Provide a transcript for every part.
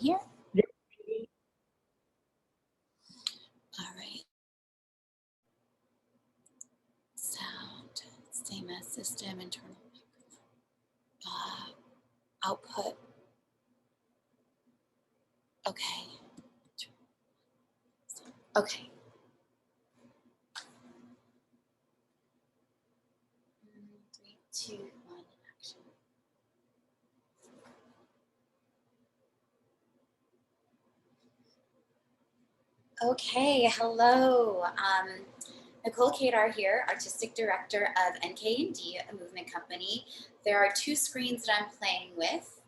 Here. All right. Sound, same as system, internal output. Okay. Okay. 3, 2, 1, action. Okay, hello. Nicole Kadar here, Artistic Director of NK&D, a movement company. There are 2 screens that I'm playing with.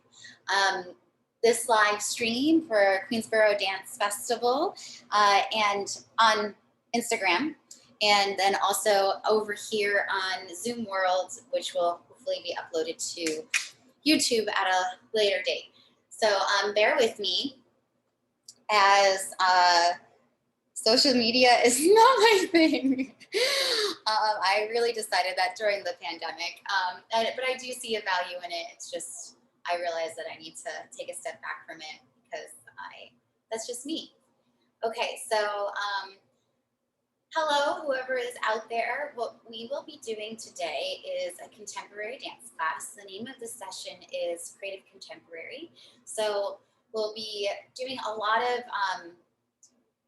This live stream for Queensboro Dance Festival and on Instagram, and then also over here on Zoom World, which will hopefully be uploaded to YouTube at a later date. So bear with me as social media is not my thing. I really decided that during the pandemic, but I do see a value in it. It's just, I realize that I need to take a step back from it because that's just me. Okay, so hello, whoever is out there. What we will be doing today is a contemporary dance class. The name of the session is Creative Contemporary. So we'll be doing a lot of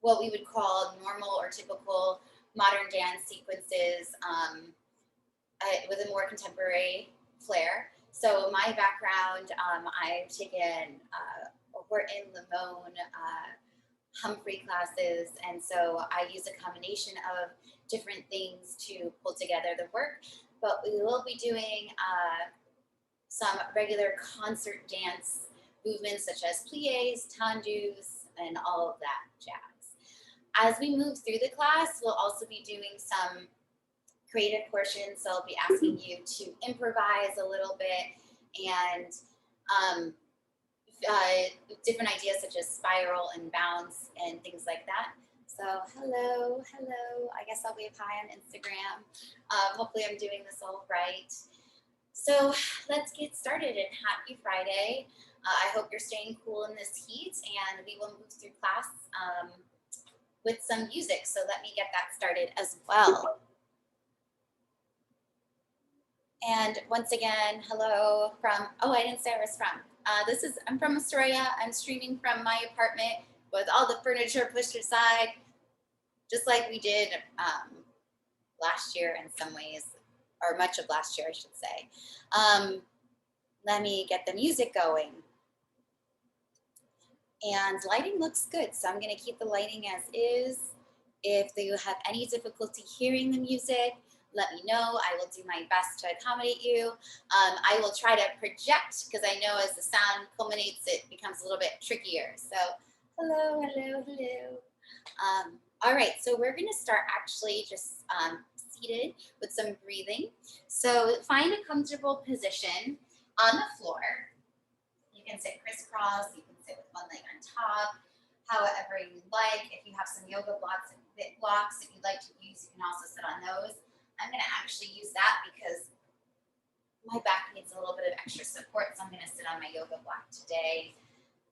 what we would call normal or typical modern dance sequences with a more contemporary flair. So my background, I've taken Horton, Limon, Humphrey classes, and so I use a combination of different things to pull together the work, but we will be doing some regular concert dance movements such as pliés, tendus, and all of that jazz. As we move through the class, we'll also be doing some creative portions, so I'll be asking you to improvise a little bit and different ideas such as spiral and bounce and things like that. So hello. I guess I'll wave hi on Instagram. Hopefully I'm doing this all right. So let's get started, and happy Friday. I hope you're staying cool in this heat, and we will move through class with some music. So let me get that started as well. And once again, hello from, I didn't say where I was from. I'm from Astoria. I'm streaming from my apartment with all the furniture pushed aside, just like we did last year in some ways, or much of last year, I should say. Let me get the music going. And lighting looks good, so I'm gonna keep the lighting as is. If you have any difficulty hearing the music, let me know. I will do my best to accommodate you. I will try to project, because I know as the sound culminates, it becomes a little bit trickier. So hello. All right, so we're gonna start actually just seated with some breathing. So find a comfortable position on the floor. You can sit crisscross, you can sit with one leg on top, however you like. If you have some yoga blocks and fit blocks that you'd like to use, you can also sit on those. I'm going to actually use that because my back needs a little bit of extra support, so I'm going to sit on my yoga block today.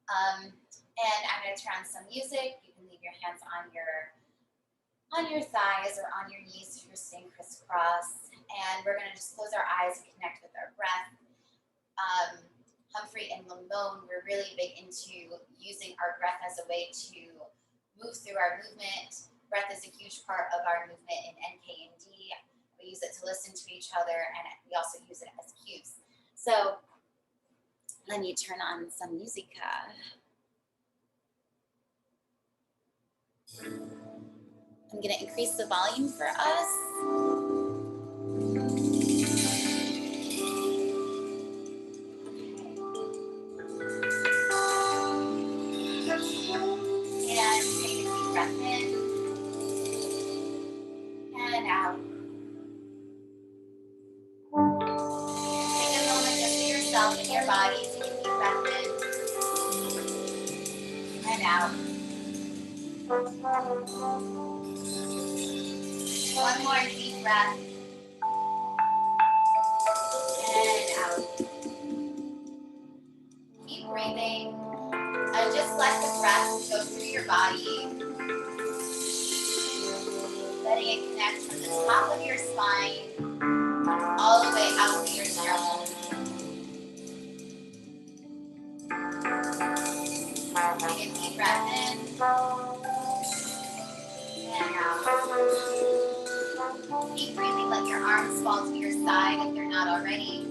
And I'm going to turn on some music. You can leave your hands on your thighs or on your knees if you're staying crisscross. And we're going to just close our eyes and connect with our breath. Humphrey and Limon, we're really big into using our breath as a way to move through our movement. Breath is a huge part of our movement in NK&D. We use it to listen to each other, and we also use it as cues. So let me turn on some musica. I'm going to increase the volume for us. And take a deep breath in and out. Take a moment just for yourself and your body. Take a deep breath in and out. One more deep breath and out. Keep breathing. Just just let the breath go through your body, letting it connect from the top of your spine all the way out to your sternum. Take a deep breath in and out. Keep breathing, let your arms fall to your side if they're not already.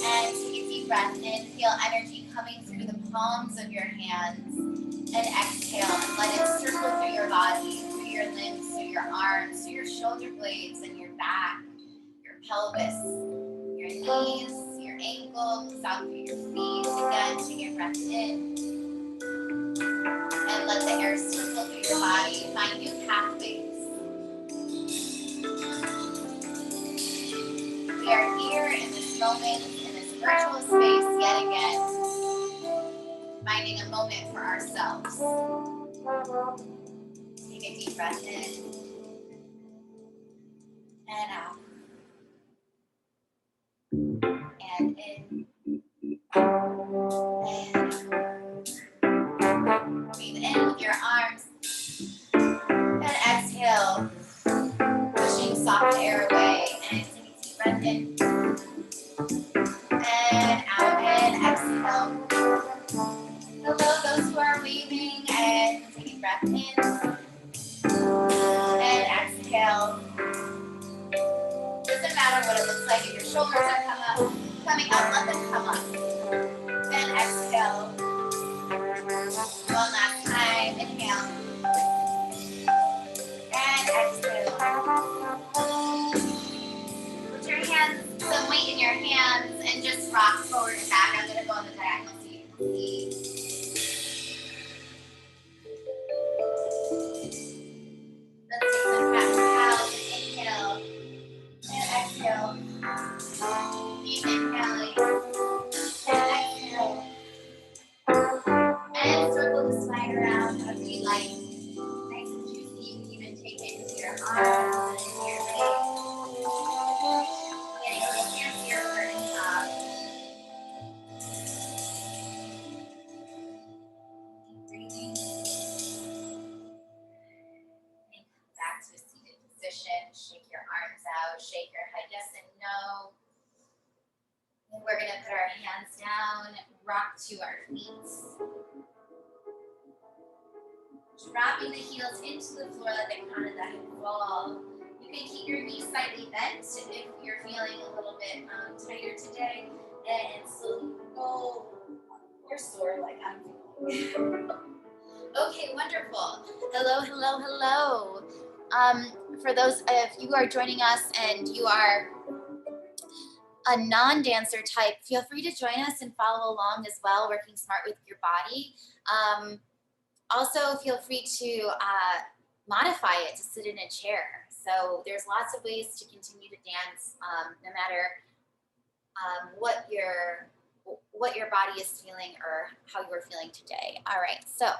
And take a deep breath in, feel energy coming through the palms of your hands. And exhale and let it circle through your body, through your limbs, through your arms, through your shoulder blades and your back, your pelvis, your knees, your ankles, out through your feet. Again, take a breath in. And let the air circle through your body. Find new pathways. We are here in this moment, in this virtual space yet again, finding a moment for ourselves. Take a deep breath in and out. And in. And breathe in with your arms. And exhale, pushing soft air away. And take a deep breath in. And out and exhale. Hello, those who are waving. And take a breath in. And exhale. Doesn't matter what it looks like. If your shoulders are coming up, let them come up. And exhale. One last time. Inhale. And exhale. Put your hands, some weight in your hands, and just rock forward and back. I'm going to go on the diagonal so you can see. Let's take some cat and cows. Inhale. And exhale. Keep inhaling. And exhale. And circle the spine around as you like. Nice and juicy. You can even take it into your arms and into your legs. Getting a little fancier for inside. Deep breathing. And come back to a seated position. Shake your arms out. Shake your head yes and no. And we're going to put our hands down. Rock to our feet. Dropping the heels into the floor, let the crown of the head fall. You can keep your knees slightly bent if you're feeling a little bit tighter today. And slowly roll or soar like I'm doing. Okay, wonderful. Hello, hello, hello. For those of you who are joining us and you are a non-dancer type, feel free to join us and follow along as well, working smart with your body. Also, feel free to modify it to sit in a chair. So there's lots of ways to continue to dance, no matter what your body is feeling or how you're feeling today. All right, so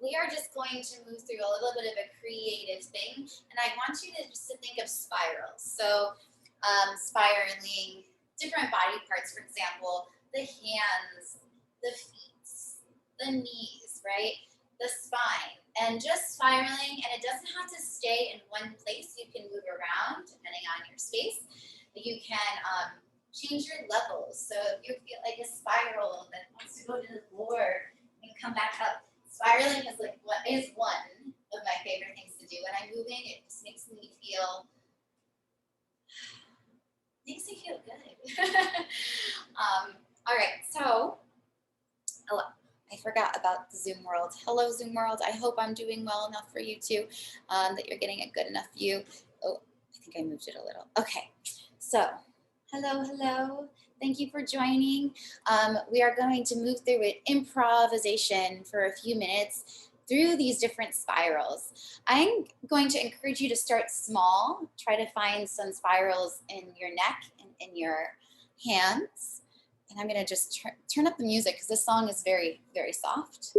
we are just going to move through a little bit of a creative thing, and I want you to just to think of spirals. So spiraling different body parts, for example, the hands, the feet, the knees, right? The spine, and just spiraling, and it doesn't have to stay in one place. You can move around depending on your space. You can change your levels. So if you feel like a spiral that wants to go to the floor and come back up, spiraling is like what is one of my favorite things to do. When I'm moving, it just makes me feel good. All right, so I forgot about the Zoom world. Hello, Zoom world. I hope I'm doing well enough for you too, that you're getting a good enough view. Oh, I think I moved it a little. Okay, so hello, hello. Thank you for joining. We are going to move through an improvisation for a few minutes through these different spirals. I'm going to encourage you to start small. Try to find some spirals in your neck and in your hands. And I'm going to just turn up the music because this song is very, very soft.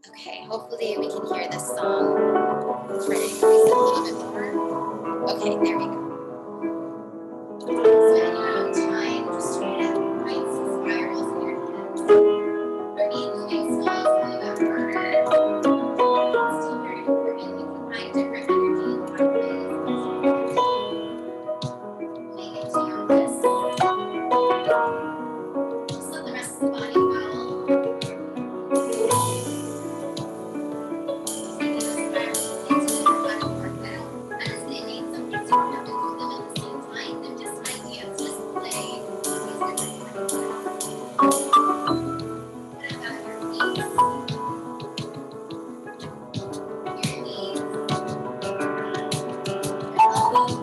Okay, hopefully we can hear this song. Let's try to increase it a little bit more. Okay, there we go. So in your own time, just try to find some spirals in your hips. Or be moving slowly through that garter. It's very important. You can find different energy pathways moving into your wrists. Just let the rest of the body follow. Taking those spirals into your body workout. That is the innate. Some things you don't have to do them at the same time. They're just ideas. Just play with these different concepts. What about your feet? Your knees, your elbows.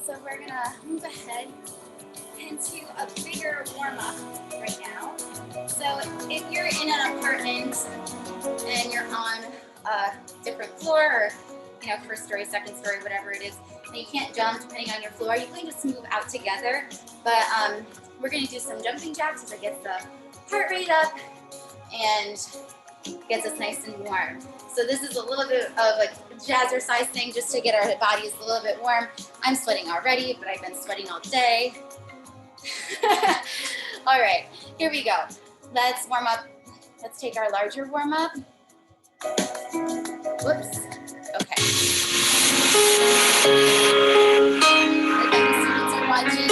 So we're gonna move ahead into a bigger warm-up right now. So if you're in an apartment and you're on a different floor, or first story, second story, whatever it is, and you can't jump depending on your floor, you can just move out together. But we're gonna do some jumping jacks so it gets the heart rate up and gets us nice and warm. So this is a little bit of a jazzercise thing just to get our bodies a little bit warm. I'm sweating already, but I've been sweating all day. All right, here we go. Let's warm up. Let's take our larger warm up. Whoops. Okay. Again, the students are watching.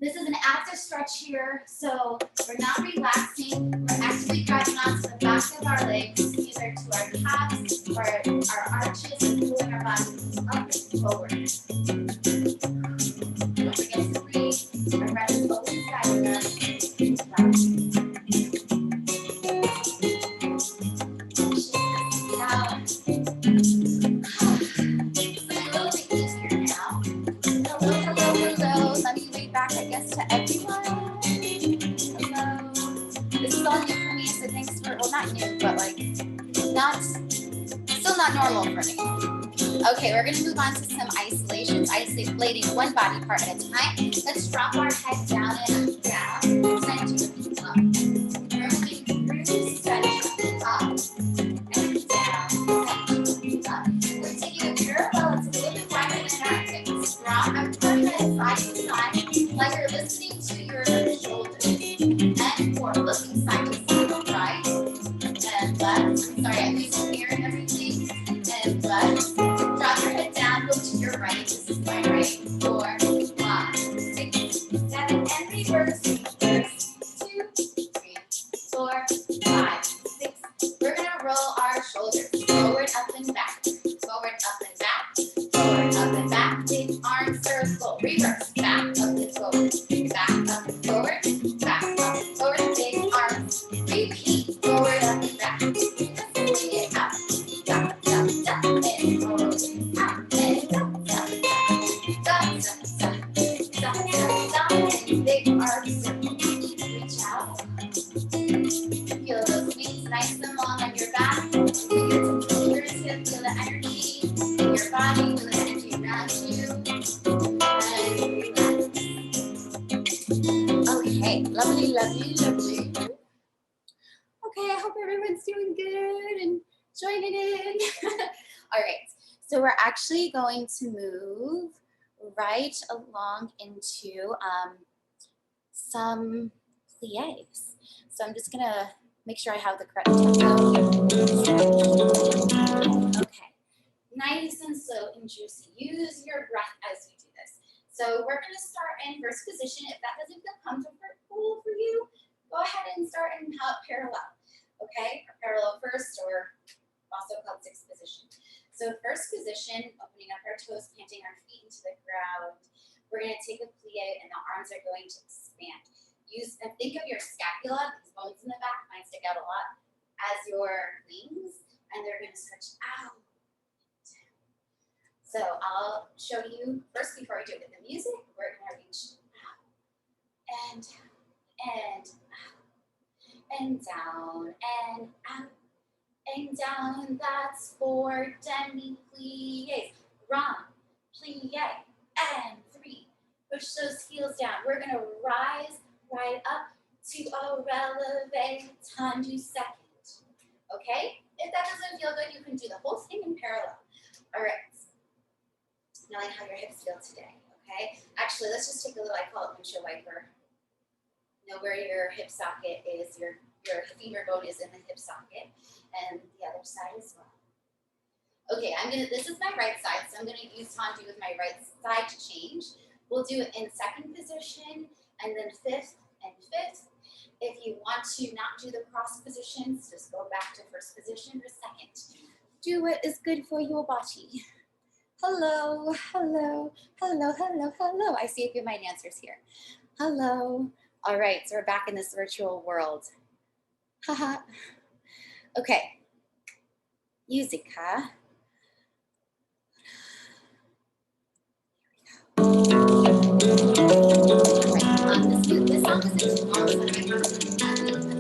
This is an active stretch here, so we're not relaxing. We're actually grabbing onto the back of our legs, either to our calves or our arches, and pulling our bodies up and forward. Don't forget to breathe. Our breath is always guiding us. Hello. Let me wave back, I guess, to everyone. Hello. This is all new for me, so thanks for, well, not new, but like, still not normal for me. Okay, we're gonna move on to some isolating one body part at a time. Let's drop our head down and down, center up. We're moving through center up and down, center up. We're taking a parallel, it's a little bit wider than our hips. Drop our head side to side, like you're listening to your shoulders. And forward, looking side to side, right and left. Sorry, I'm using here and everything. And left. Drop your head down, go to your right. This is my right. 4, 5, 6, 7, and reverse. 1, 2, 3, 4, 5, 6. We're gonna roll our shoulders forward, up and back. Forward, up and back. Forward, up and back. Big arm circle. Reverse. Back, up and forward. Back, up and forward. Back, up and forward. Big arms. Repeat. Forward, up and back. Bring it up. Down, down, down, and forward. Up and down, down, down, down, down, down, down, and big arm circle. Reach out. Feel those wings nice and long on your back. Fingertips to fingertips. Feel the energy in your body. Feel the energy around you. And relax. Okay, lovely, lovely, lovely. Okay, I hope everyone's doing good and joining in. All right, so we're actually going to move right along into some plies. So I'm just gonna make sure I have the correct tempo. Okay, nice and slow and juicy. Use your breath as you do this. So we're gonna start in first position. If that doesn't feel comfortable for you, go ahead and start in parallel. Okay, or parallel first, or also called sixth position. So first position, opening up our toes, planting our feet into the ground. We're going to take a plie, and the arms are going to expand. Think of your scapula, these bones in the back might stick out a lot, as your wings, and they're going to stretch out. So I'll show you first before I do it with the music. We're going to reach out and out. And down and out and down. That's 4 demi-plies. Run, plie, and 3. Push those heels down. We're gonna rise right up to a releve tendu second. Okay? If that doesn't feel good, you can do the whole thing in parallel. All right. Knowing how your hips feel today. Okay? Actually, let's just take a little. I call it windshield wiper. Know where your hip socket is, your femur bone is in the hip socket, and the other side as well. Okay, this is my right side, so I'm gonna use tendu with my right side to change. We'll do it in second position, and then fifth and fifth. If you want to not do the cross positions, just go back to first position or second. Do what is good for your body. Hello, hello, hello, hello, hello. I see a few of my dancers here. Hello. All right, so we're back in this virtual world. Haha. Okay. Musica. This song isn't too long, so I might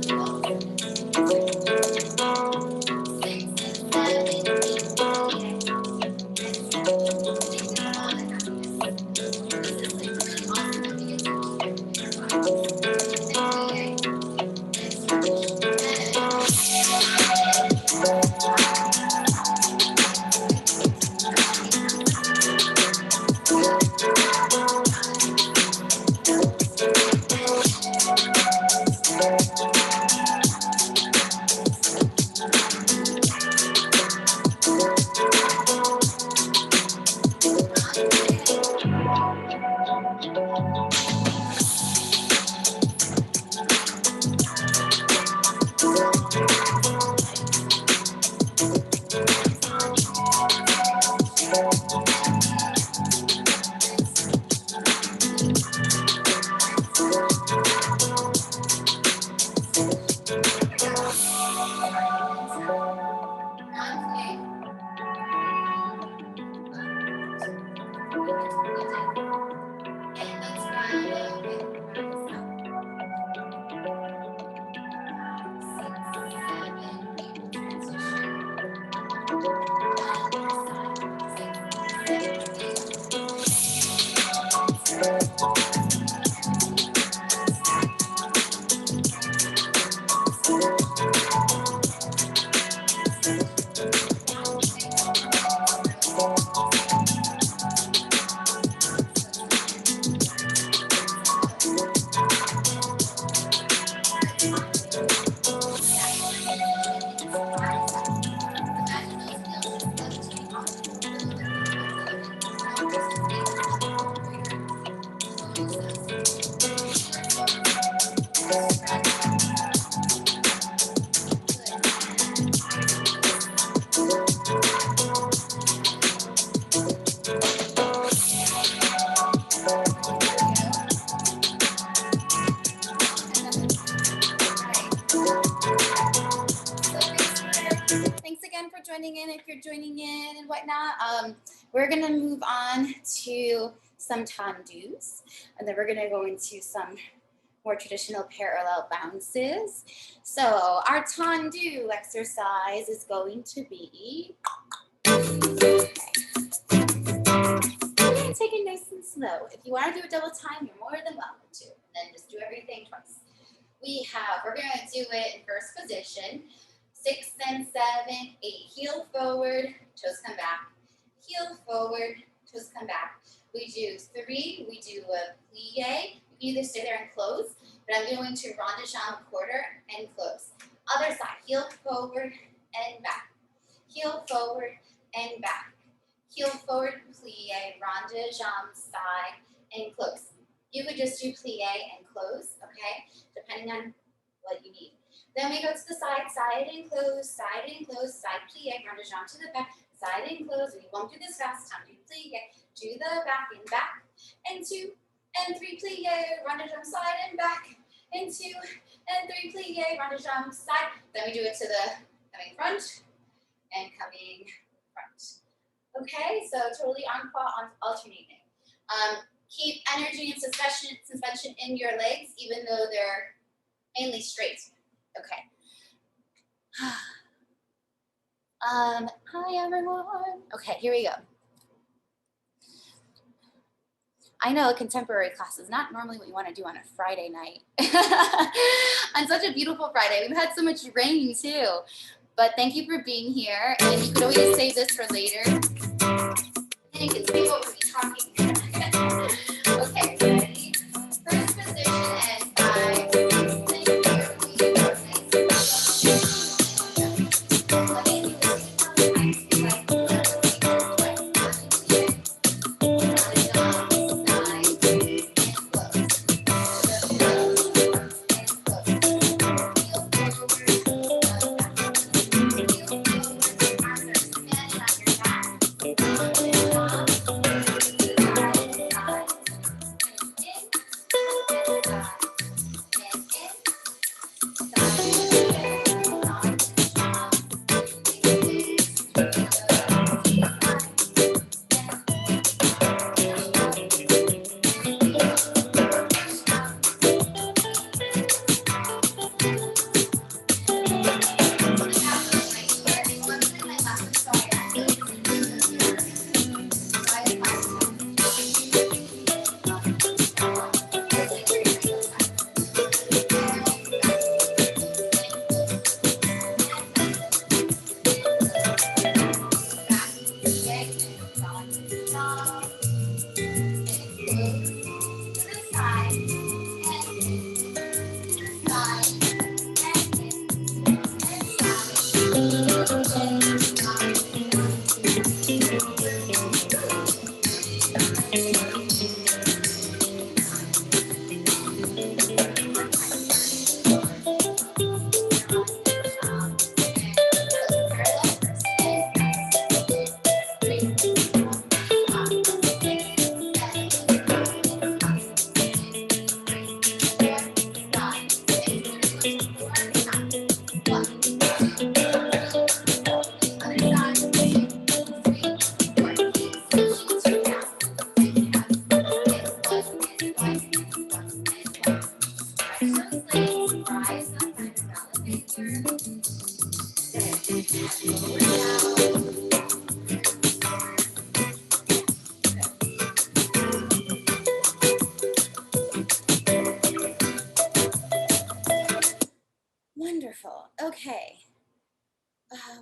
Thanks again for joining in. If you're joining in and whatnot, we're gonna move on to some tendus, and then we're gonna go into some more traditional parallel bounces. So our tendu exercise is going to be, take it nice and slow. If you want to do a double time, you're more than welcome to. And then just do everything twice. We're going to do it in first position. 6 and 7, 8. Heel forward, toes come back. Heel forward, toes come back. We do 3. We do a plie. You can either stay there and close, but I'm going to rond de jambe quarter and close. Other side, heel forward and back. Heel forward and back. Heel forward, plie, rond de jambe, side, and close. You could just do plie and close, okay, depending on what you need. Then we go to the side, side and close, side plie, rond de jambe to the back, side and close. We won't do this fast, time to plie, to the back and back, and 2 and 3 plie, rond de jambe side and back, and 2 and 3 plie, rond de jambe side. Then we do it to the coming front and coming front. Okay, so totally on alternating. Keep energy and suspension in your legs, even though they're mainly straight. Okay. Hi everyone. Okay, here we go. I know a contemporary class is not normally what you want to do on a Friday night. On such a beautiful Friday. We've had so much rain too. But thank you for being here. And you could always save this for later. And you can see what we'll be talking. Okay, ready? First position and 5. Wonderful. Okay.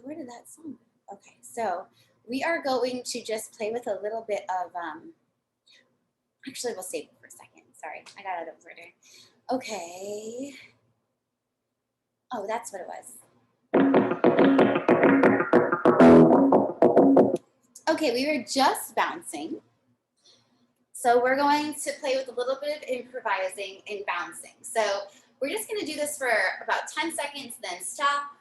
Where did that song go? Okay, so we are going to just play with a little bit of, actually we'll save it for a second. Sorry, I got out of order. Okay. Oh, that's what it was. Okay, we were just bouncing. So we're going to play with a little bit of improvising and bouncing. So we're just going to do this for about 10 seconds, then stop,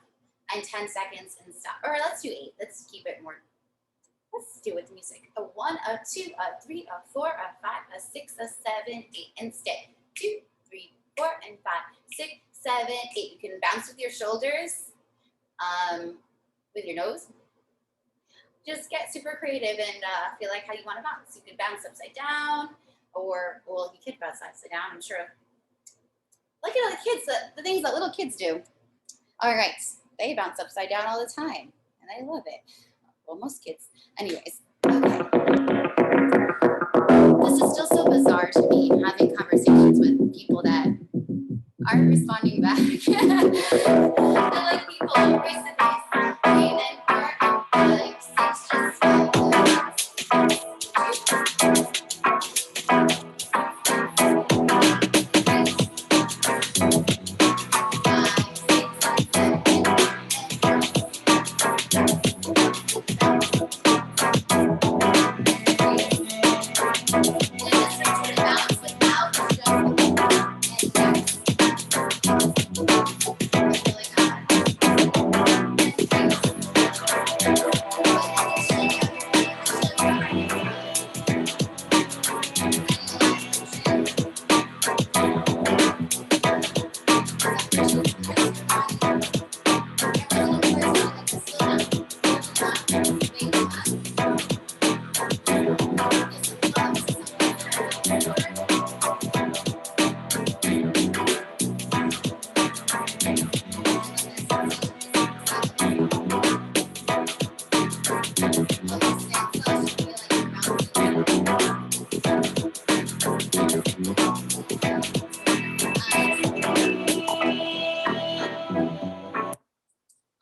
and 10 seconds and stop. Or let's do 8. Let's keep it more. Let's do it with music. A 1, a 2, a 3, a 4, a 5, a 6, a 7, 8, and stay. 2, 3, 4, and 5, 6, 7, 8. You can bounce with your shoulders, with your nose. Just get super creative and feel like how you want to bounce. You can bounce upside down, or, well, you could bounce upside down, I'm sure. Look at all the kids, the things that little kids do. All right, they bounce upside down all the time, and I love it. Well, most kids. Anyways, okay. This is still so bizarre to me, having conversations with people that aren't responding back. They're like people, race to face, 8 and 4 and 5, 6, just smile.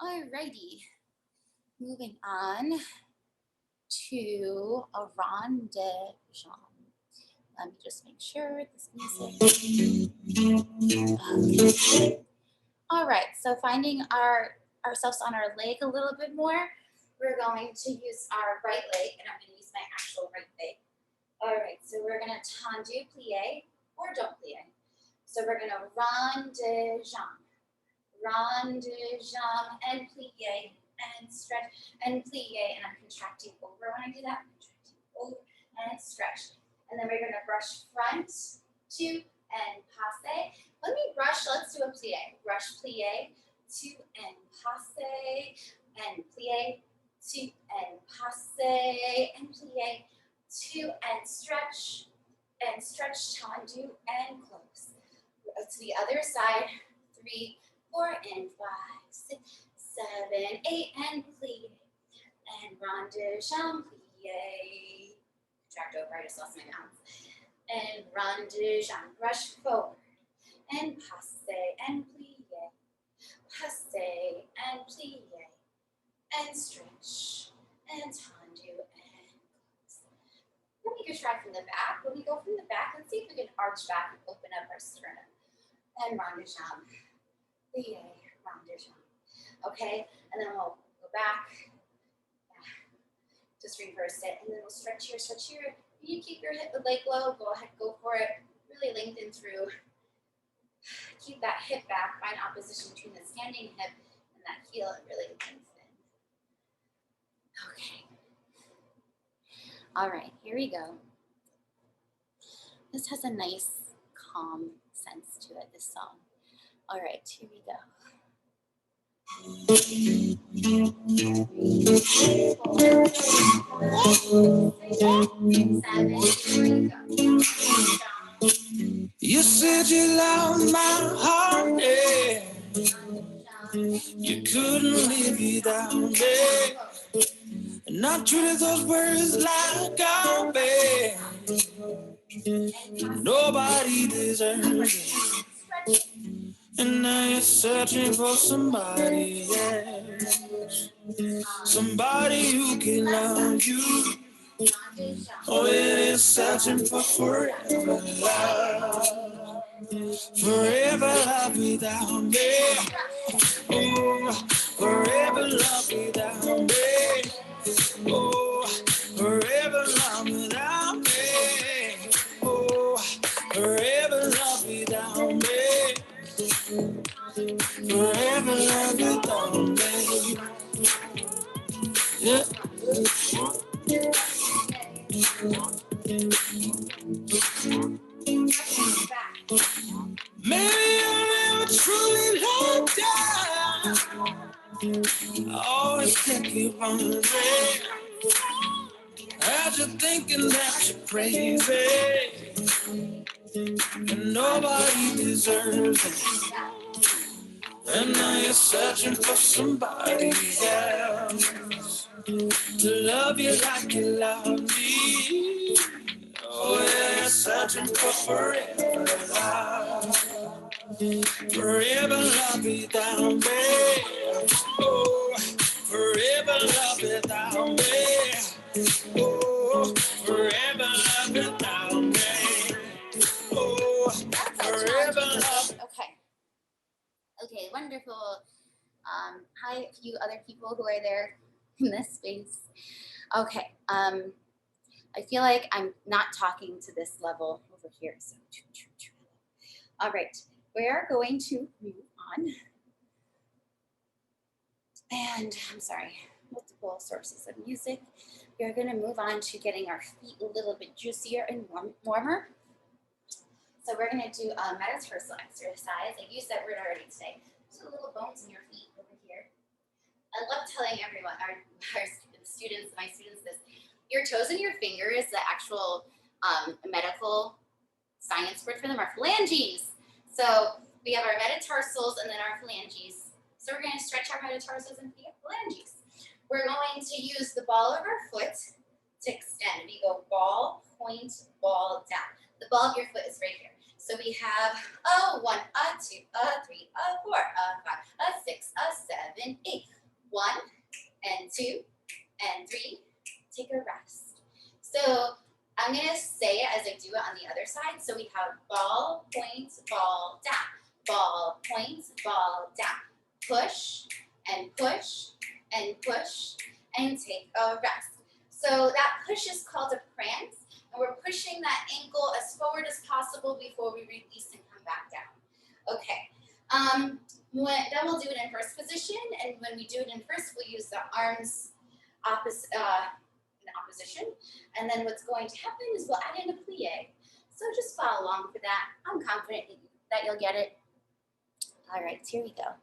Alrighty, moving on to a rendezvous. Let me just make sure this music. Okay. All right, so finding ourselves on our leg a little bit more, we're going to use our right leg, and I'm going to use my actual right leg. All right, so we're going to tendu, plie, or don't plie. So we're going to rendezvous, and plie, and stretch, and plie, and I'm contracting over when I do that. I'm contracting over and stretch. And then we're going to brush front, 2, and passe. Let me brush, let's do a plie. Brush, plie, 2, and passe, and plie, 2, and passe, and plie, 2, and stretch, tendu, and close. To the other side, 3, 4, and 5, 6, 7, 8, and plie, and rendezvous, plie. Contract over, I just lost my balance. And rendezvous, brush forward, and passe, and plie, passe, and plie, and stretch, and tendu, and close. Let me go try from the back. When we go from the back, let's see if we can arch back and open up our sternum. And rendezvous, plie, rendezvous. Okay, and then we'll go back. Just reverse it, and then we'll stretch here, stretch here. You keep your hip leg low, go ahead, go for it. Really lengthen through. Keep that hip back, find opposition between the standing hip and that heel, and really lengthen. Okay. All right, here we go. This has a nice, calm sense to it, this song. All right, here we go. You said you loved my heart, yeah. You couldn't live without me. And I treated those words like garbage. Nobody deserves it. And now you're searching for somebody else. Somebody who can love you. Oh, it is searching for forever love. Forever love without me. Oh, forever love without me. Oh, forever love without me. Forever love without me. Forever love without me. Yeah. Maybe I never truly loved you. I always kept you wondering. As you're thinking that you're crazy. And nobody deserves it. And now you're searching for somebody else to love you like you love me. Oh, yeah, you're searching for forever love. Forever love without me. Oh, forever love without me. Oh, forever love without me. Oh, forever love. Okay. Okay, wonderful. Hi, a few other people who are there in this space. Okay. I feel like I'm not talking to this level over here. So, all right, we are going to move on. And I'm sorry, multiple sources of music. We are going to move on to getting our feet a little bit juicier and warmer. So we're going to do a metatarsal exercise. I used that word already today. Just a little bones in your feet over here. I love telling everyone, my students this. Your toes and your fingers, the actual medical science word for them are phalanges. So we have our metatarsals and then our phalanges. So we're going to stretch our metatarsals and phalanges. We're going to use the ball of our foot to extend. We go ball, point, ball, down. The ball of your foot is right here. So we have a 1, a 2, a 3, a 4, a 5, a 6, a 7, 8. 1 and 2 and 3. Take a rest. So I'm going to say it as I do it on the other side. So we have ball, point, ball, down. Ball, point, ball, down. Push and push and push and take a rest. So that push is called a prance. And we're pushing that ankle as forward as possible before we release and come back down. Okay. Then we'll do it in first position. And when we do it in first, we'll use the arms in opposition. And then what's going to happen is we'll add in a plie. So just follow along for that. I'm confident that you'll get it. All right, here we go.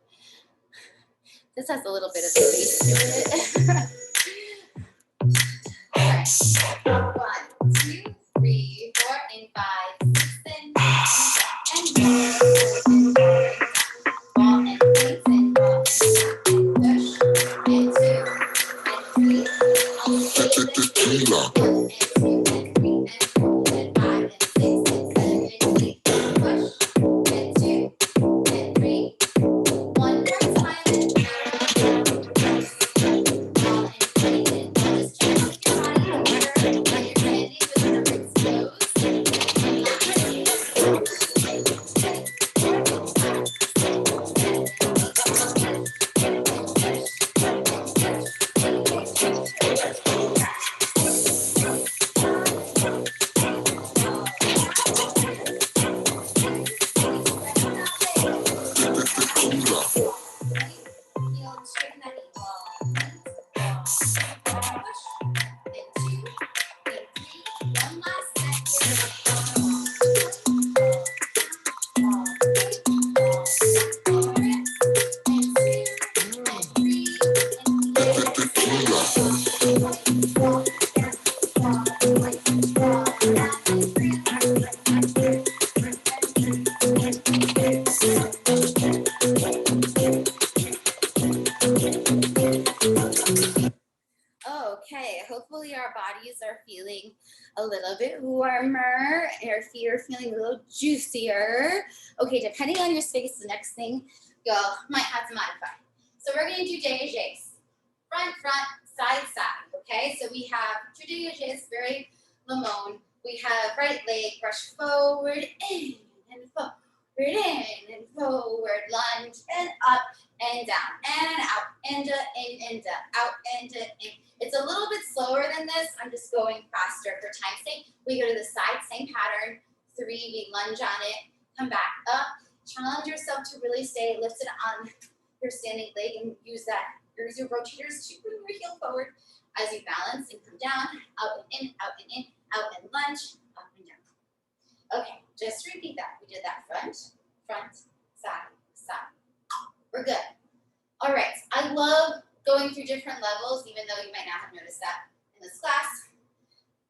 This has a little bit of bass to it. All right. 1, 2, 3, 4, and 5, 6, and 9, and 10, ball and points and ball and push and 2 and 3. I'll say it and 1 and 2 and 3 and 4 and 5 and 6 and 7 and 8 and push and 2 and 3. One more time and ball and point and just try to keep your body aware that you're standing with your legs closed and not letting go. Straighten that knee. Ball, push, and 2, and 3. One last set here. Okay, hopefully our bodies are feeling a little bit warmer. Your feet are feeling a little juicier. Okay, depending on your space, the next thing you might have to modify. So we're going to do dégagés. Front, side, side. Okay, so we have two dégagés, very Limon. We have right leg, brush forward, in and forward, in and forward, lunge, and up and down, and out, and in and out, and in. It's a little bit slower than this. I'm just going faster for time's sake. We go to the side, same pattern. 3, we lunge on it, come back up. Challenge yourself to really stay lifted on your standing leg and use your rotators to bring your heel forward as you balance and come down, out and in, out and in, out and lunge, up and down. Okay, just repeat that. We did that front, side, side. We're good. All right, I love going through different levels, even though you might not have noticed that in this class,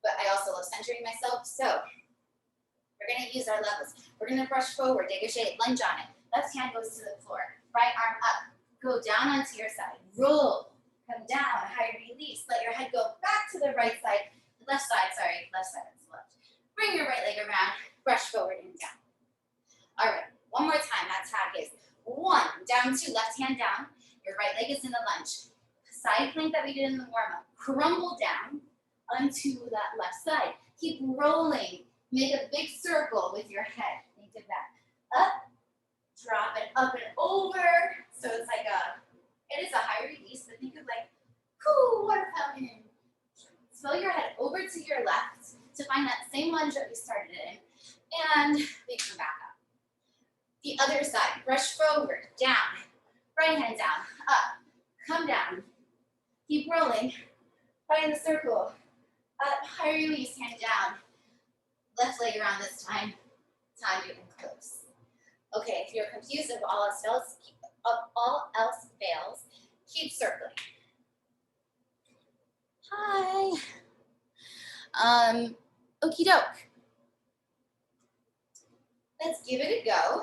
but I also love centering myself. So we're gonna use our levels. We're gonna brush forward, dégagé, lunge on it. Left hand goes to the floor, right arm up, go down onto your side, roll, come down, high release, let your head go back to the right side, left side, that's left. Bring your right leg around, brush forward and down. All right, one more time, that tag is 1, down 2, left hand down, your right leg is in the lunge. Side plank that we did in the warm-up, crumble down onto that left side. Keep rolling, make a big circle with your head. Think of that, up, drop it up and over. So it's like it is a high release, but think of like, cool, water fountain. Swell your head over to your left to find that same lunge that we started in, and we come back up. The other side, brush forward, down, right hand down, up, come down, keep rolling, find the circle, up, high release, hand down, left leg around this time to come close. Okay, if you're confused if all else fails, keep circling. Hi. Okie doke. Let's give it a go.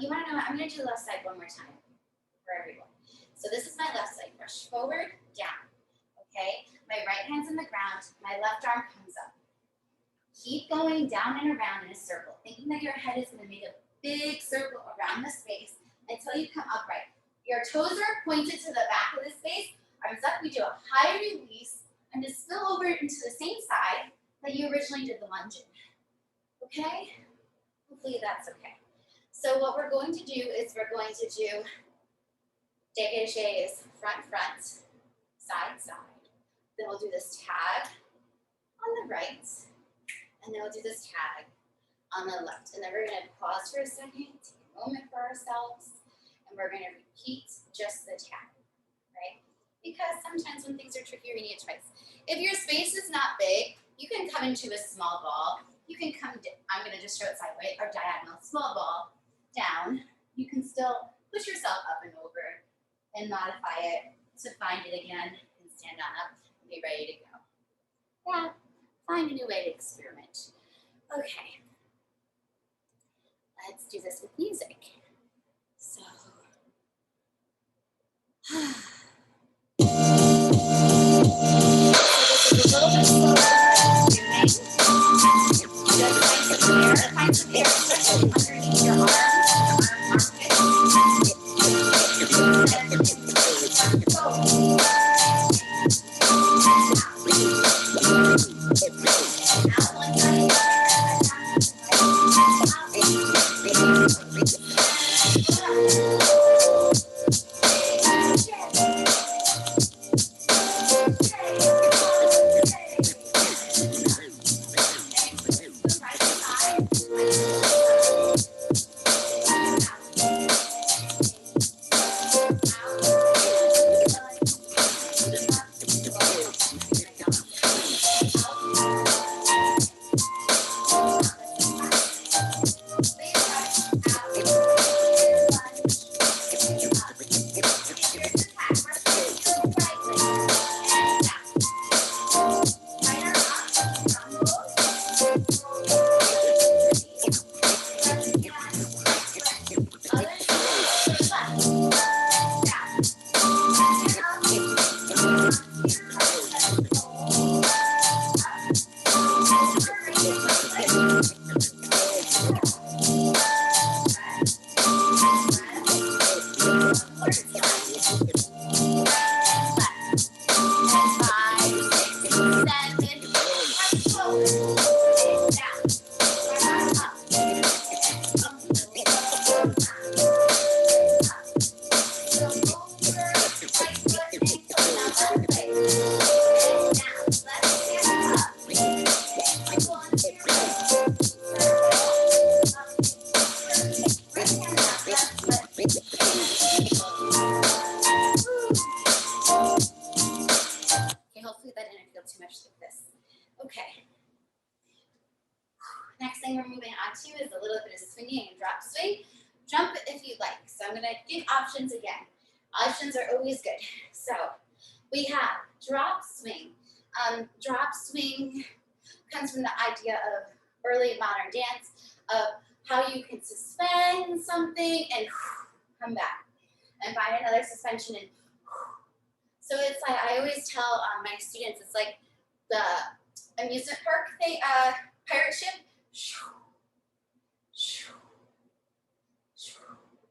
You want to know, I'm going to do the left side one more time for everyone. So this is my left side, brush forward, down, okay? My right hand's in the ground, my left arm comes up. Keep going down and around in a circle, thinking that your head is going to make a big circle around the space until you come upright. Your toes are pointed to the back of the space, arms up, we do a high release, and just spill over into the same side that you originally did the lunge in, okay? Hopefully that's okay. So what we're going to do is we're going to do dégagés, front, side, side. Then we'll do this tag on the right, and then we'll do this tag on the left. And then we're gonna pause for a second, take a moment for ourselves, and we're gonna repeat just the tag, right? Because sometimes when things are tricky, we need a choice. If your space is not big, you can come into a small ball. You can come, I'm gonna just show it sideways, or diagonal, small ball, down. You can still push yourself up and over and modify it to find it again and stand on up and be ready to go. Yeah, find a new way to experiment. Okay, let's do this with music. So, this is a little bit slower than find some air, underneath your arms. we're moving on to is a little bit of swinging and drop swing. Jump if you like. So I'm gonna give options again. Options are always good. So we have drop swing. Drop swing comes from the idea of early modern dance, of how you can suspend something and come back and find another suspension and so it's like I always tell my students, it's like the amusement park thing, pirate ship. You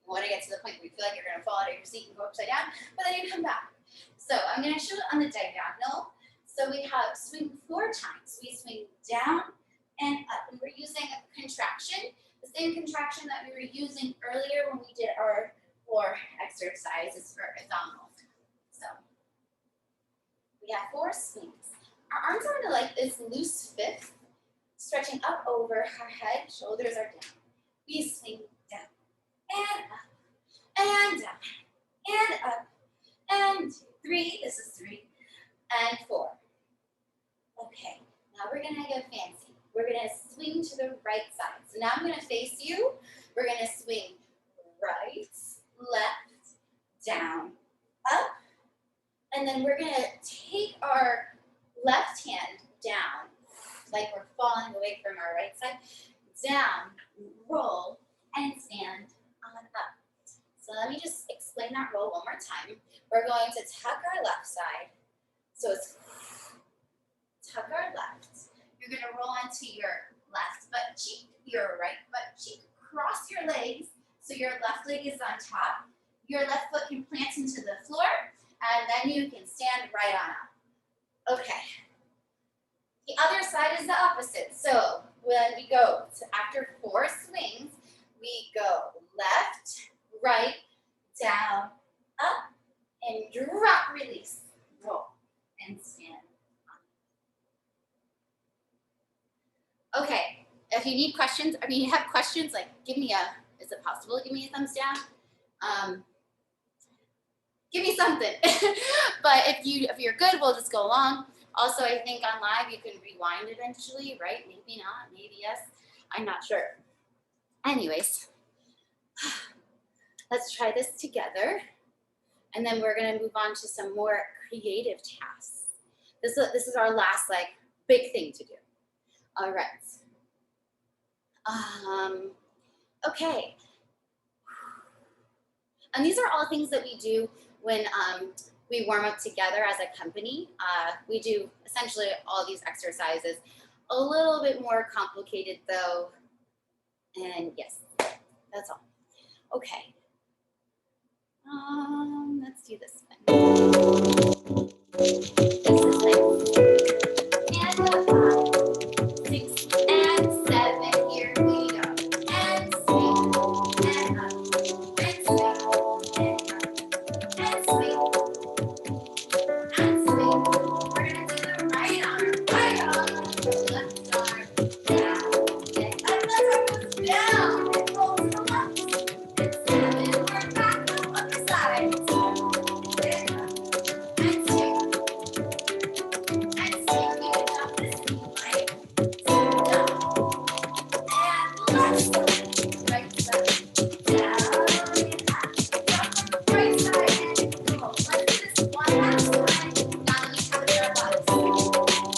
want to get to the point where you feel like you're going to fall out of your seat and go upside down, but then you come back. So I'm going to show it on the diagonal. So we have swing 4 times. We swing down and up, and we're using a contraction, the same contraction that we were using earlier when we did our 4 exercises for abdominals. So we have 4 swings. Our arms are into like this loose fifth, stretching up over our head, shoulders are down. We swing down and up and down and up and 3, this is 3, and 4. Okay, now we're gonna get fancy. We're gonna swing to the right side. So now I'm gonna face you. We're gonna swing right, left, down, up, and then we're gonna take our left hand down, like we're falling away from our right side, down, roll, and stand on up. So let me just explain that roll one more time. We're going to tuck our left side. So it's tuck our left. You're gonna roll onto your left butt cheek, your right butt cheek, cross your legs, so your left leg is on top. Your left foot can plant into the floor, and then you can stand right on up. Okay. The other side is the opposite. So when we go to after 4 swings, we go left, right, down, up, and drop, release, roll, and stand. Okay, if you need questions, you have questions, like give me a, is it possible to give me a thumbs down? Give me something. But if you're good, we'll just go along. Also, I think on live you can rewind eventually, right? Maybe not, maybe yes. I'm not sure. Anyways, let's try this together. And then we're gonna move on to some more creative tasks. This is our last big thing to do. All right. Okay. And these are all things that we do when we warm up together as a company. We do essentially all these exercises. A little bit more complicated though. And yes, that's all. Okay. Let's do this one. This is nice. And 6 and 7. Here we go. And swing and up. And swing and up. And swing. We're gonna do the right arm, left arm, down, and up. Left arm goes down and rolls to the left. And 7, we're back to the other side. And up, and swing, and swing. You can jump this knee, right? And left side, right side, down and up. Jump on the right side and go. Let's do this one last time. Now let me count our bodies.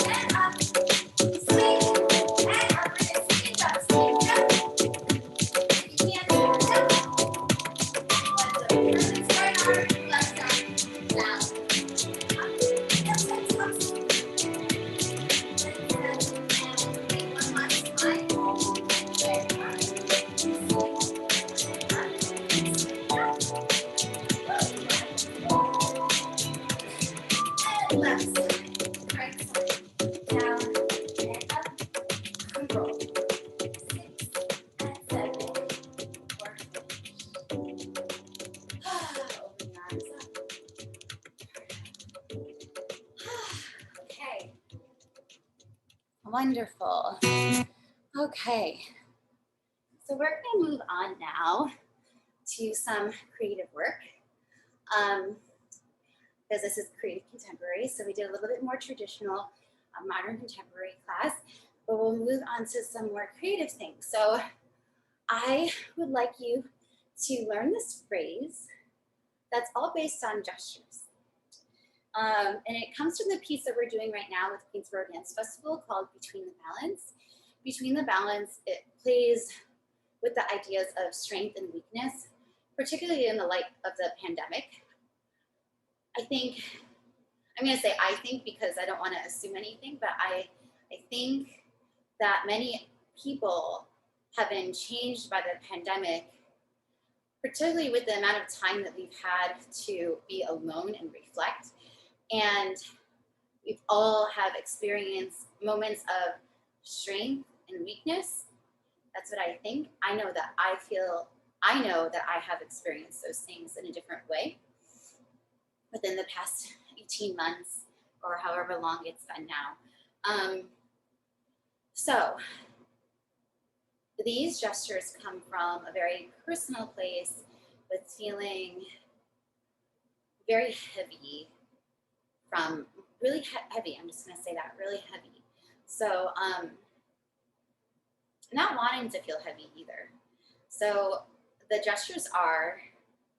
And up, swing, and up, and swing, jump, swing, jump. If you can't do it, jump. Let's do it. Release right arm, left arm, down, up. Yes, that's up. And one last time. And up, swing, and up, swing, jump. And left side, right side, down and up, and roll. 6 and 7, we're finished. Open your arms up. Okay. Wonderful. Okay. So we're going to move on now to some creative work. Because this is creative contemporary, so we did a little bit more traditional modern contemporary class. but we'll move on to some more creative things. So I would like you to learn this phrase that's all based on gestures. And it comes from the piece that we're doing right now with Queensboro Dance Festival called Between the Balance. Between the Balance, it plays with the ideas of strength and weakness, particularly in the light of the pandemic. I'm going to say I think because I don't want to assume anything, but I think that many people have been changed by the pandemic, particularly with the amount of time that we've had to be alone and reflect. And we've all have experienced moments of strength and weakness. That's what I think. I know that I have experienced those things in a different way within the past 18 months or however long it's been now. So these gestures come from a very personal place with feeling very heavy, from really heavy. I'm just going to say that, really heavy. So not wanting to feel heavy either. So the gestures are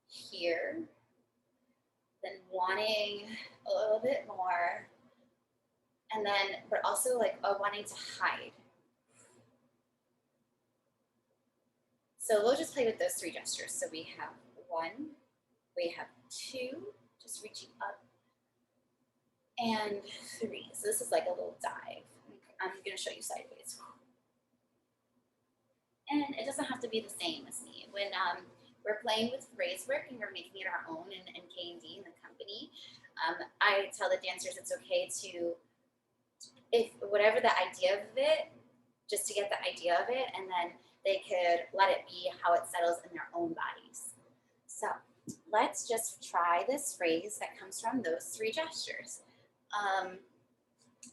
here, then wanting a little bit more, and then, but also like wanting to hide. So we'll just play with those three gestures. So we have 1, we have 2, just reaching up, and 3. So this is like a little dive. I'm going to show you sideways. And it doesn't have to be the same as me. When we're playing with phrase work and we're making it our own in K&D in the company, I tell the dancers it's okay to, if whatever the idea of it, just to get the idea of it, and then they could let it be how it settles in their own bodies. So let's just try this phrase that comes from those 3 gestures.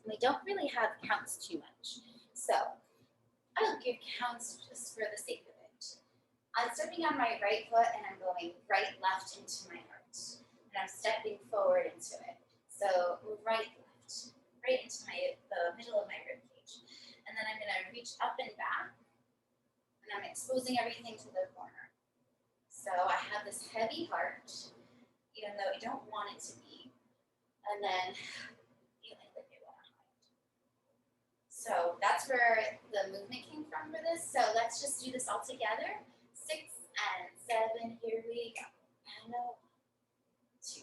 We don't really have counts too much. So I'll give counts just for the sake of it. I'm stepping on my right foot and I'm going right, left into my heart. And I'm stepping forward into it. So right, left, right into the middle of my rib cage. And then I'm gonna reach up and back. And I'm exposing everything to the corner. So I have this heavy heart, even though I don't want it to be. And then feeling like I want to hide. So that's where the movement came from for this. So let's just do this all together. 6 and 7, here we go. And 2,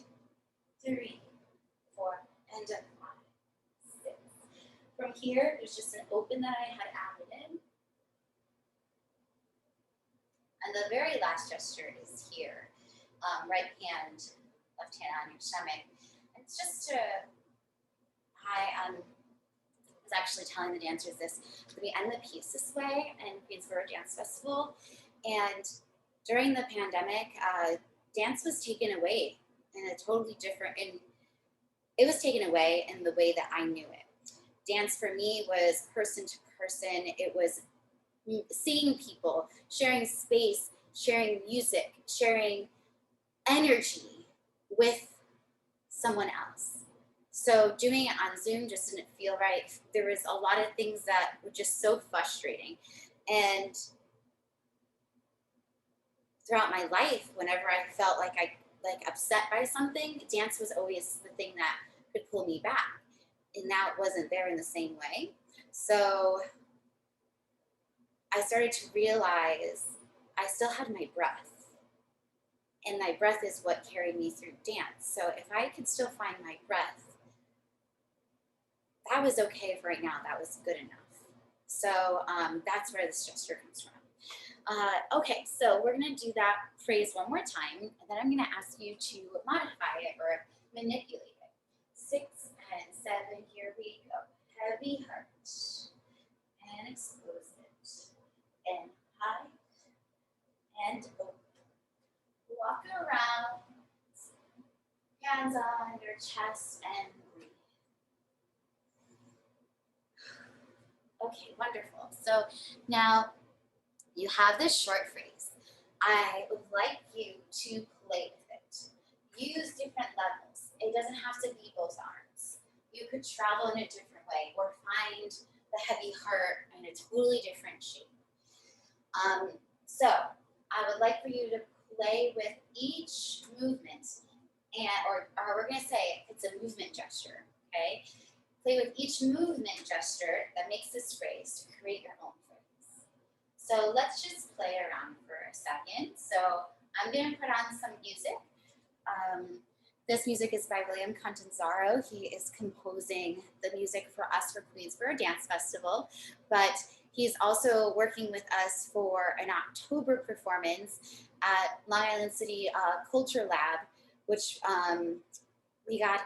3, 4, and 5, 6. From here, there's just an open that I had added in. And the very last gesture is here. Right hand, left hand on your stomach. It's just to, I was actually telling the dancers this, we end the piece this way in Queensboro Dance Festival. And during the pandemic, dance was taken away in a totally different, it was taken away in the way that I knew it. Dance for me was person to person. It was seeing people, sharing space, sharing music, sharing energy with someone else. So doing it on Zoom just didn't feel right. There was a lot of things that were just so frustrating. And throughout my life, whenever I felt like upset by something, dance was always the thing that could pull me back. And now it wasn't there in the same way. So I started to realize I still had my breath. And my breath is what carried me through dance. So if I could still find my breath, that was okay for right now. That was good enough. So that's where this gesture comes from. Okay, so we're gonna do that phrase one more time, and then I'm gonna ask you to modify it or manipulate it. 6 and 7, here we go. Heavy heart, and expose it, and hide, and open. Walk around, hands on your chest, and breathe. Okay, wonderful. So now you have this short phrase. I would like you to play with it. Use different levels. It doesn't have to be both arms. You could travel in a different way or find the heavy heart in a totally different shape. So I would like for you to play with each movement, and or we're going to say it's a movement gesture, okay? Play with each movement gesture that makes this phrase to create your own phrase. So let's just play around for a second. So I'm going to put on some music. This music is by William Cantanzaro. He is composing the music for us for Queensboro Dance Festival, but he's also working with us for an October performance at Long Island City Culture Lab, which I got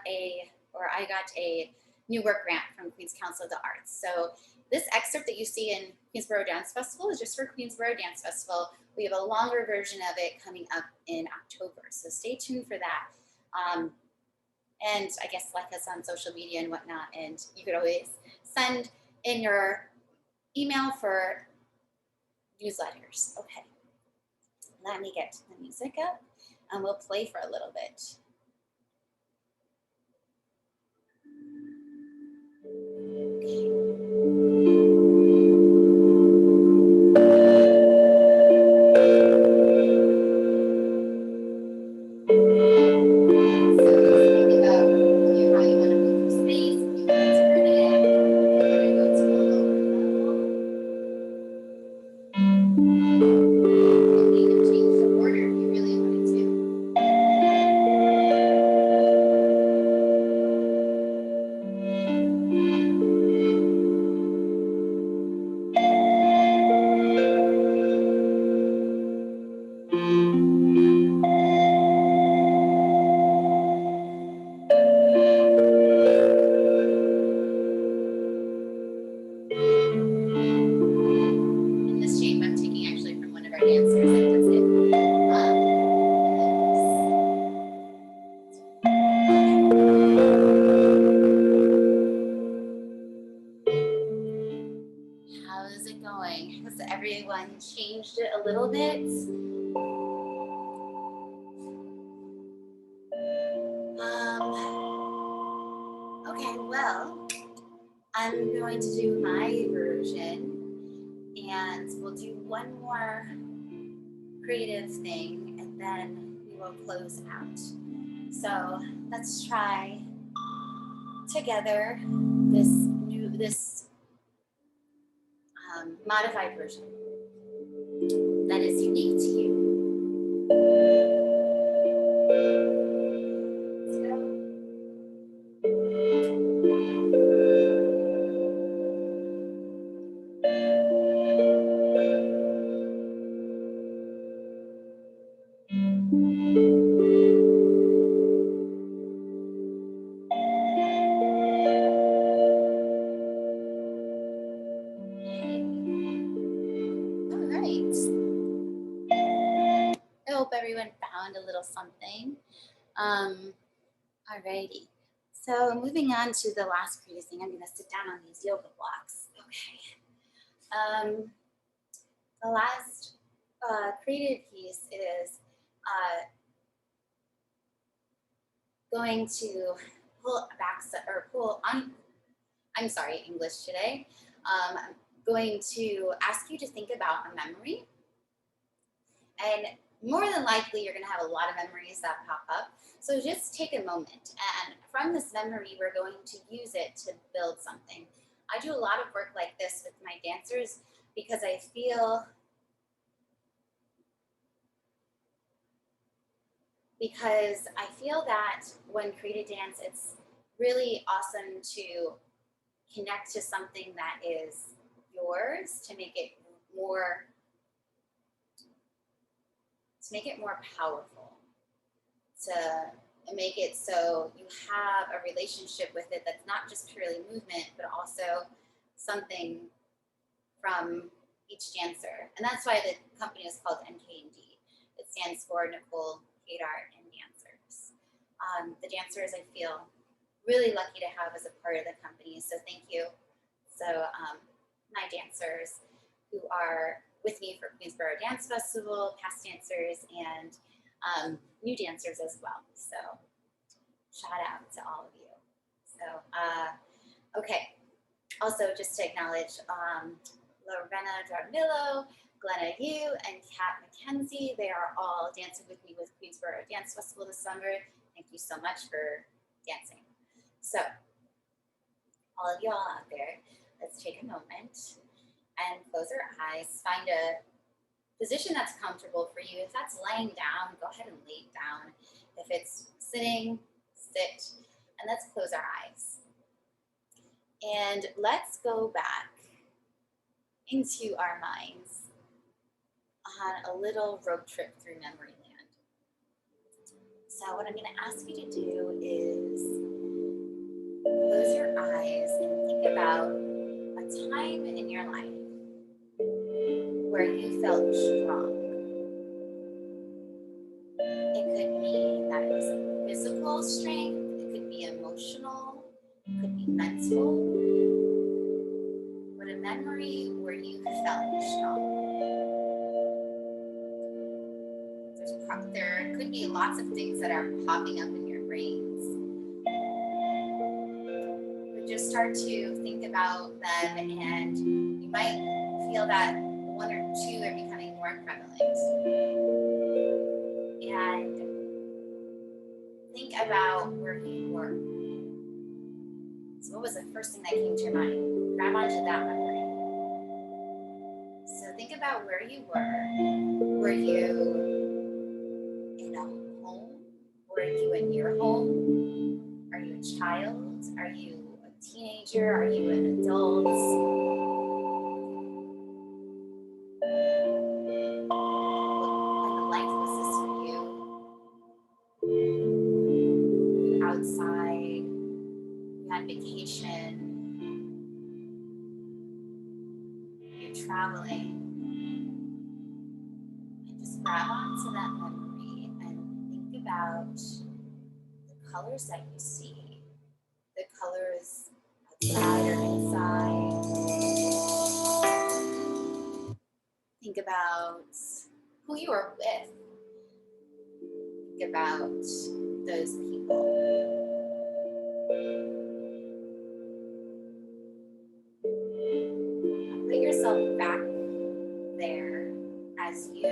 a new work grant from Queens Council of the Arts. So this excerpt that you see in Queensboro Dance Festival is just for Queensboro Dance Festival. We have a longer version of it coming up in October, so stay tuned for that. And I guess like us on social media and whatnot, and you could always send in your email for newsletters. Okay, let me get the music up and we'll play for a little bit. Changed it a little bit. Okay, well, I'm going to do my version and we'll do one more creative thing and then we will close out. So let's try together this modified version that is unique to you. Everyone found a little something. Alrighty. So moving on to the last creative thing, I'm going to sit down on these yoga blocks. Okay. The last creative piece is going to pull back or pull on. I'm sorry, English today. I'm going to ask you to think about a memory. And more than likely, you're going to have a lot of memories that pop up. So just take a moment. And from this memory, we're going to use it to build something. I do a lot of work like this with my dancers because I feel that when creative dance, it's really awesome to connect to something that is yours, to make it more powerful, to make it so you have a relationship with it that's not just purely movement, but also something from each dancer. And that's why the company is called NKD. It stands for Nicole, Kadar, and dancers. The dancers I feel really lucky to have as a part of the company, so thank you. So my dancers who are with me for Queensboro Dance Festival, past dancers, and new dancers as well. So shout out to all of you. So, okay. Also, just to acknowledge Lorena Dramillo, Glenna Yu, and Kat McKenzie. They are all dancing with me with Queensboro Dance Festival this summer. Thank you so much for dancing. So, all of y'all out there, let's take a moment and close our eyes. Find a position that's comfortable for you. If that's laying down, go ahead and lay down. If it's sitting, sit, and let's close our eyes. And let's go back into our minds on a little road trip through memory land. So what I'm going to ask you to do is close your eyes and think about a time in your life where you felt strong. It could be that it was physical strength, it could be emotional, it could be mental, but a memory where you felt strong. There could be lots of things that are popping up in your brains. But just start to think about them, and you might feel that one or two are becoming more prevalent. And think about where you were. So what was the first thing that came to your mind? Grab onto that memory. So think about where you were. Were you in a home? Were you in your home? Are you a child? Are you a teenager? Are you an adult? What kind of life was this for you? You outside? You had vacation? You're traveling? And just grab onto that memory and think about the colors that you see, the colors outside or inside. Think about who you are with. Think about those people. Put yourself back there as you.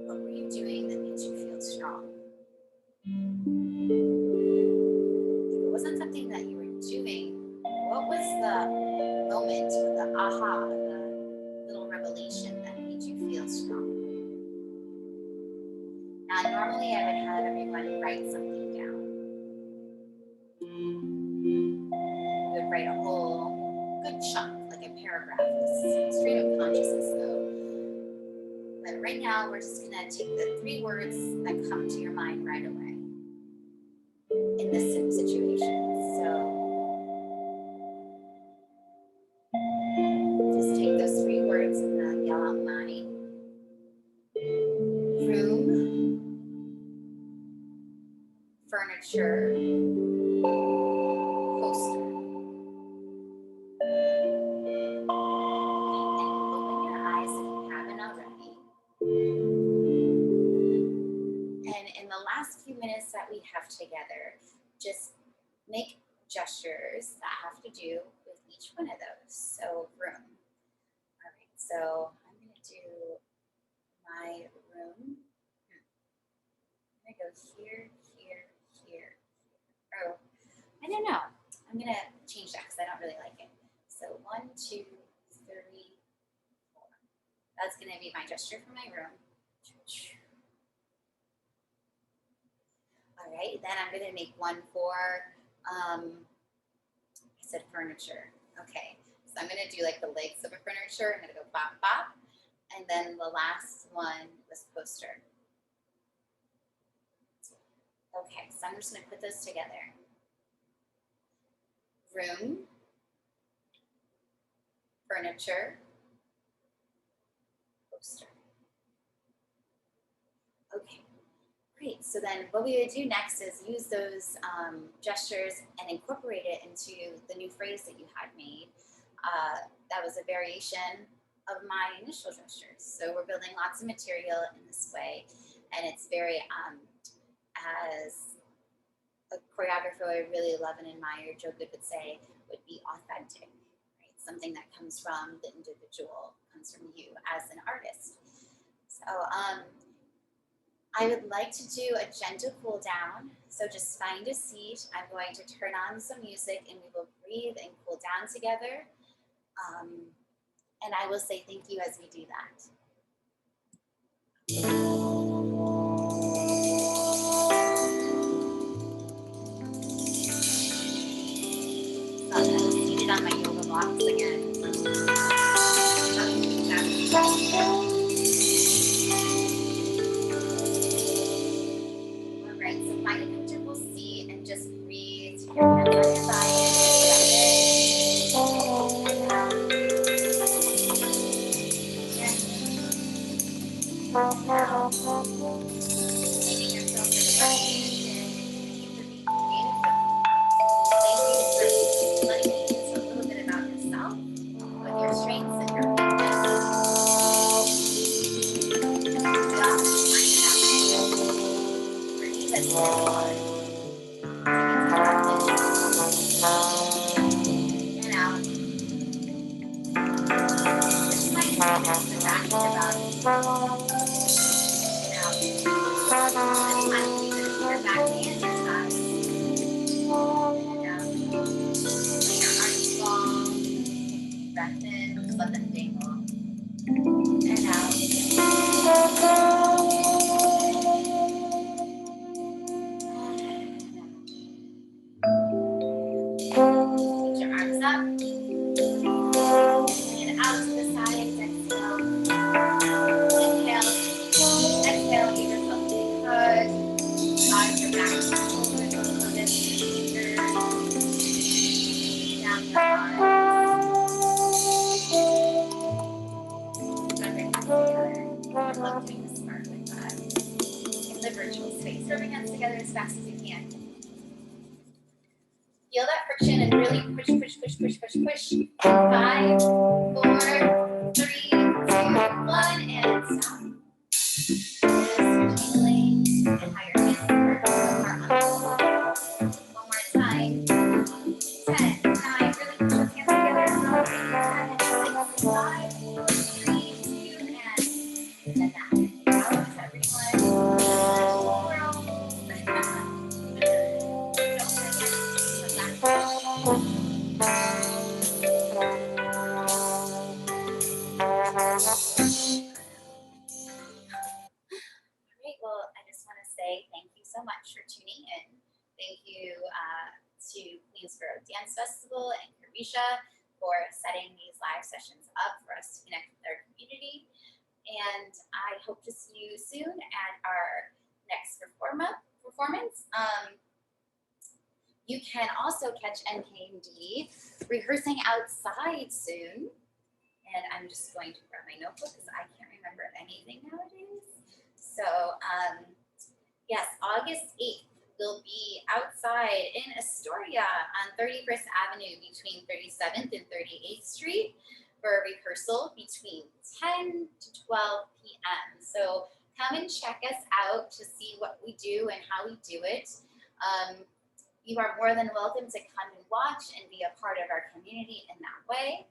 What were you doing that made you feel strong? If it wasn't something that you were doing, what was the moment or the aha, the little revelation that made you feel strong? Now, normally I would have everyone write something down. You would write a whole good chunk, like a paragraph. This is straight up consciousness though. But right now, we're just gonna take the 3 words that come to your mind right away in this situation. So just take those 3 words and yell out mine. Room, furniture, poster. And open your eyes if you haven't already. And in the last few minutes that we have together, just make gestures that have to do with each one of those. So room. All right, so I'm gonna do my room. I'm gonna go here, here, here. Oh, I don't know. I'm gonna change that because I don't really like it. So 1, 2, 3, 4. That's gonna be my gesture for my room. All right, then I'm gonna make one for, I said furniture. Okay, so I'm gonna do like the legs of a furniture. I'm gonna go bop, bop. And then the last one was poster. Okay, so I'm just gonna put those together. Room, furniture, poster. Okay, great. So then what we would do next is use those gestures and incorporate it into the new phrase that you had made. That was a variation of my initial gestures. So we're building lots of material in this way, and it's very, as a choreographer I really love and admire, Joe Good would say, would be authentic, right? Something that comes from the individual, comes from you as an artist. So I would like to do a gentle cool down. So just find a seat. I'm going to turn on some music and we will breathe and cool down together. And I will say thank you as we do that. So I'm seated on my yoga blocks again. All right, so find a comfortable seat and just breathe. Your hands on your thighs. And out. And out. Leaving yourself in the right position. Keep the beat creative. Thank you for letting me use a little bit about yourself, what your strengths and your weaknesses. Yeah, find it out. Breathe as you are. And out. Just like the back of your body. And out. This time, breathe in your back and your sides. And out. Let your arms fall. Breath in. Just let them dangle. And out. Put your arms up. And out to the sides. Exhale. Inhale. Exhale. Give yourself a big hug. Slide your back shoulders a little bit. Fingers down your arms. I love doing this part with in the virtual space. Rubbing hands together as fast as you can. Feel that friction and really push, push, push, push, push, push. 5, 4, 3, 2, 1, and stop. Just tingling and how your hands are on the floor. One more time. 10, 9, really push those hands together. 7, 6, 5, 3, 2, and then that. How is everyone? We're almost don't forget to come back. Great. Well, I just want to say thank you so much for tuning in. Thank you to Queensboro Dance Festival and Carisha for setting these live sessions up for us to connect with our community. And I hope to see you soon at our next performance. You can also catch NKMD rehearsing outside soon. And I'm just going to grab my notebook because I can't remember anything nowadays. So yes, August 8th, we'll be outside in Astoria on 31st Avenue between 37th and 38th Street for a rehearsal between 10 to 12 p.m. So come and check us out to see what we do and how we do it. You are more than welcome to come and watch and be a part of our community in that way.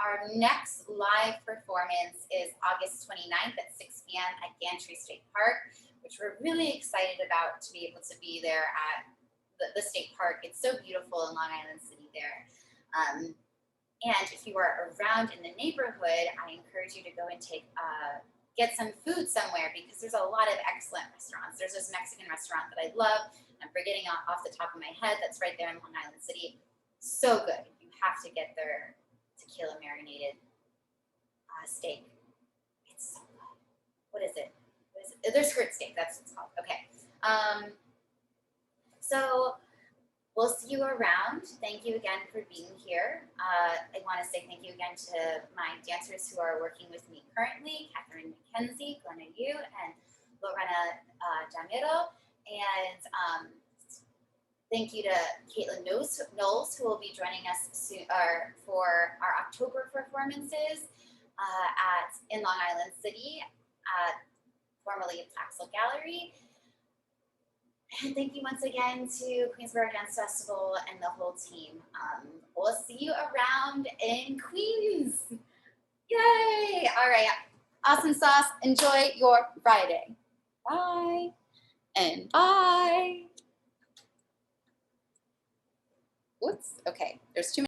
Our next live performance is August 29th at 6 p.m. at Gantry State Park, which we're really excited about to be able to be there at the state park. It's so beautiful in Long Island City there. And if you are around in the neighborhood, I encourage you to go and get some food somewhere because there's a lot of excellent restaurants. There's this Mexican restaurant that I love. I'm forgetting off the top of my head. That's right there in Long Island City. So good. You have to get their tequila marinated steak. It's so good. What is it? Their skirt steak. That's what it's called. Okay. So we'll see you around. Thank you again for being here. I want to say thank you again to my dancers who are working with me currently, Catherine McKenzie, Glenna Yu, and Lorena Jamiro. And thank you to Caitlin Knowles, who will be joining us soon, for our October performances in Long Island City, formerly Paxel Gallery. And thank you once again to Queensboro Dance Festival and the whole team. We'll see you around in Queens. Yay! All right. Awesome sauce. Enjoy your Friday. Bye. And bye. Oops. Okay. There's too many.